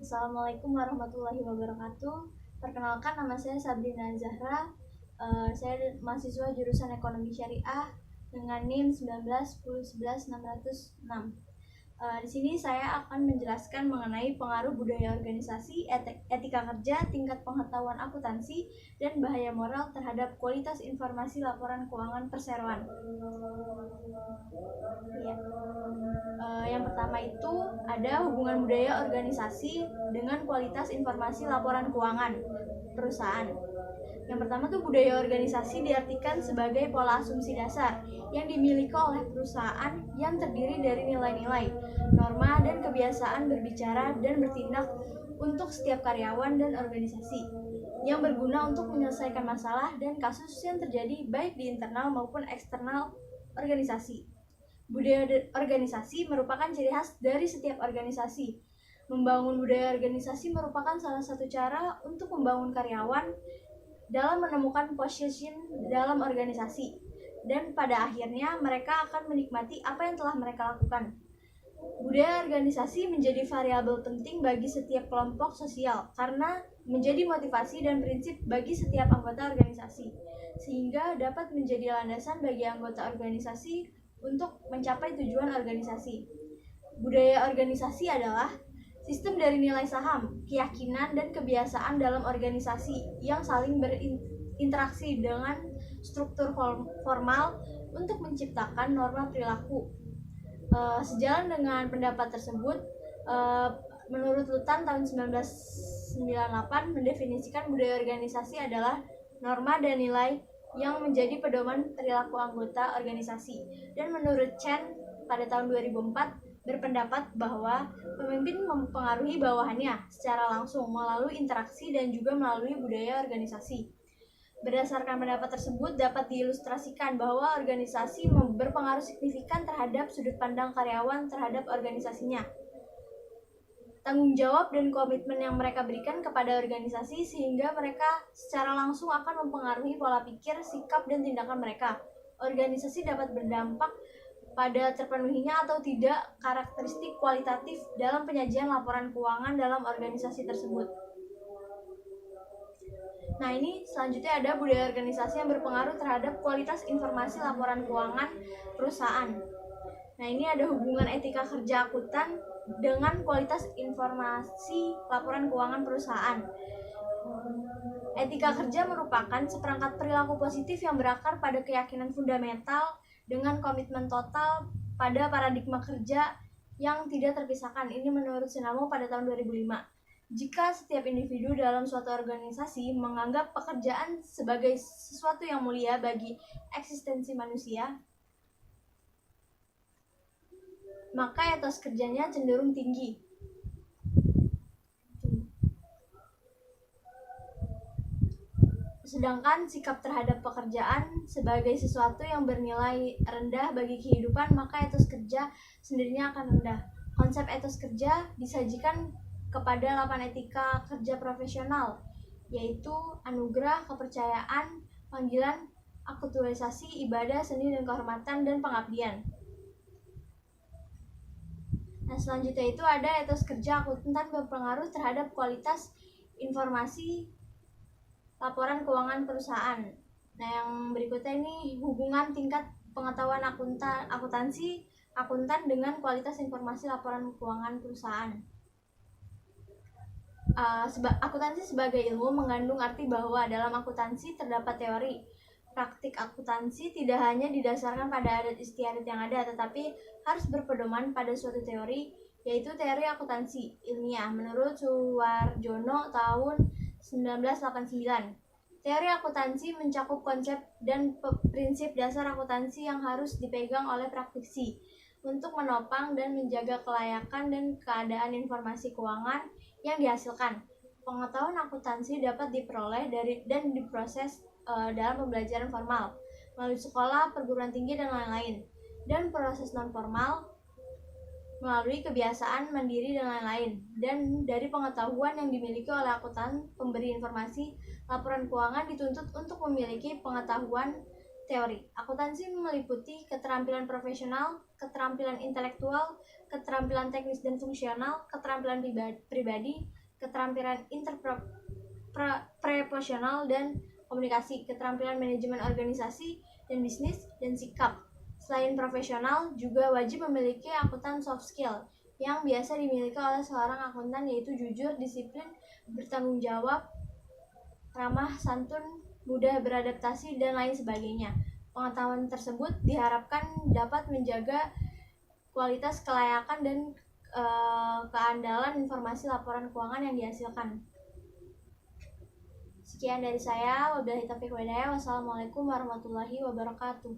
Assalamualaikum warahmatullahi wabarakatuh. Perkenalkan, nama saya Sabrina Zahra. Saya mahasiswa jurusan Ekonomi Syariah dengan NIM 19 10 11 606. Di sini saya akan menjelaskan mengenai pengaruh budaya organisasi, etika kerja, tingkat pengetahuan akuntansi, dan bahaya moral terhadap kualitas informasi laporan keuangan perseroan. Ya. Yang pertama itu ada hubungan budaya organisasi dengan kualitas informasi laporan keuangan perusahaan. Yang pertama tuh budaya organisasi diartikan sebagai pola asumsi dasar yang dimiliki oleh perusahaan yang terdiri dari nilai-nilai, norma, dan kebiasaan berbicara dan bertindak untuk setiap karyawan dan organisasi yang berguna untuk menyelesaikan masalah dan kasus yang terjadi baik di internal maupun eksternal organisasi. Budaya organisasi merupakan ciri khas dari setiap organisasi. Membangun budaya organisasi merupakan salah satu cara untuk membangun karyawan dalam menemukan position dalam organisasi, dan pada akhirnya mereka akan menikmati apa yang telah mereka lakukan. Budaya organisasi menjadi variabel penting bagi setiap kelompok sosial karena menjadi motivasi dan prinsip bagi setiap anggota organisasi, sehingga dapat menjadi landasan bagi anggota organisasi untuk mencapai tujuan organisasi. Budaya organisasi adalah sistem dari nilai saham, keyakinan, dan kebiasaan dalam organisasi yang saling berinteraksi dengan struktur formal untuk menciptakan norma perilaku. Sejalan dengan pendapat tersebut, menurut Lutan tahun 1998 mendefinisikan budaya organisasi adalah norma dan nilai yang menjadi pedoman perilaku anggota organisasi. Dan menurut Chen pada tahun 2004 berpendapat bahwa pemimpin mempengaruhi bawahannya secara langsung melalui interaksi dan juga melalui budaya organisasi. Berdasarkan pendapat tersebut dapat diilustrasikan bahwa organisasi berpengaruh signifikan terhadap sudut pandang karyawan terhadap organisasinya, tanggung jawab dan komitmen yang mereka berikan kepada organisasi, sehingga mereka secara langsung akan mempengaruhi pola pikir, sikap, dan tindakan mereka. Organisasi dapat berdampak pada terpenuhinya atau tidak karakteristik kualitatif dalam penyajian laporan keuangan dalam organisasi tersebut. Nah, ini selanjutnya ada budaya organisasi yang berpengaruh terhadap kualitas informasi laporan keuangan perusahaan. Nah, ini ada hubungan etika kerja akuntan dengan kualitas informasi laporan keuangan perusahaan. Etika kerja merupakan seperangkat perilaku positif yang berakar pada keyakinan fundamental dengan komitmen total pada paradigma kerja yang tidak terpisahkan. Ini menurut Sinamo pada tahun 2005. Jika setiap individu dalam suatu organisasi menganggap pekerjaan sebagai sesuatu yang mulia bagi eksistensi manusia, maka etos kerjanya cenderung tinggi. Sedangkan sikap terhadap pekerjaan sebagai sesuatu yang bernilai rendah bagi kehidupan, maka etos kerja sendirinya akan rendah. Konsep etos kerja disajikan kepada 8 etika kerja profesional, yaitu anugerah, kepercayaan, panggilan, aktualisasi, ibadah, seni dan kehormatan, dan pengabdian. Nah, selanjutnya itu ada etos kerja akuntan berpengaruh terhadap kualitas informasi laporan keuangan perusahaan. Nah, yang berikutnya ini hubungan tingkat pengetahuan akuntan dengan kualitas informasi laporan keuangan perusahaan. Akuntansi sebagai ilmu mengandung arti bahwa dalam akuntansi terdapat teori. Praktik akuntansi tidak hanya didasarkan pada adat istiadat yang ada, tetapi harus berpedoman pada suatu teori, yaitu teori akuntansi ilmiah menurut Suwarjono tahun 1989. Teori akuntansi mencakup konsep dan prinsip dasar akuntansi yang harus dipegang oleh praktisi untuk menopang dan menjaga kelayakan dan keadaan informasi keuangan yang dihasilkan. Pengetahuan akuntansi dapat diperoleh dari dan diproses dalam pembelajaran formal melalui sekolah, perguruan tinggi, dan lain-lain, dan proses non-formal melalui kebiasaan mandiri dan lain-lain. Dan dari pengetahuan yang dimiliki oleh akuntan, pemberi informasi laporan keuangan dituntut untuk memiliki pengetahuan Teori. Akuntansi meliputi keterampilan profesional, keterampilan intelektual, keterampilan teknis dan fungsional, keterampilan pribadi, keterampilan interpersonal dan komunikasi, keterampilan manajemen organisasi dan bisnis, dan sikap. Selain profesional, juga wajib memiliki akuntan soft skill yang biasa dimiliki oleh seorang akuntan, yaitu jujur, disiplin, bertanggung jawab, ramah, santun, mudah beradaptasi, dan lain sebagainya. Pengetahuan tersebut diharapkan dapat menjaga kualitas, kelayakan, dan keandalan informasi laporan keuangan yang dihasilkan. Sekian dari saya. Wabillahi taufiq wal hidayah. Wassalamualaikum warahmatullahi wabarakatuh.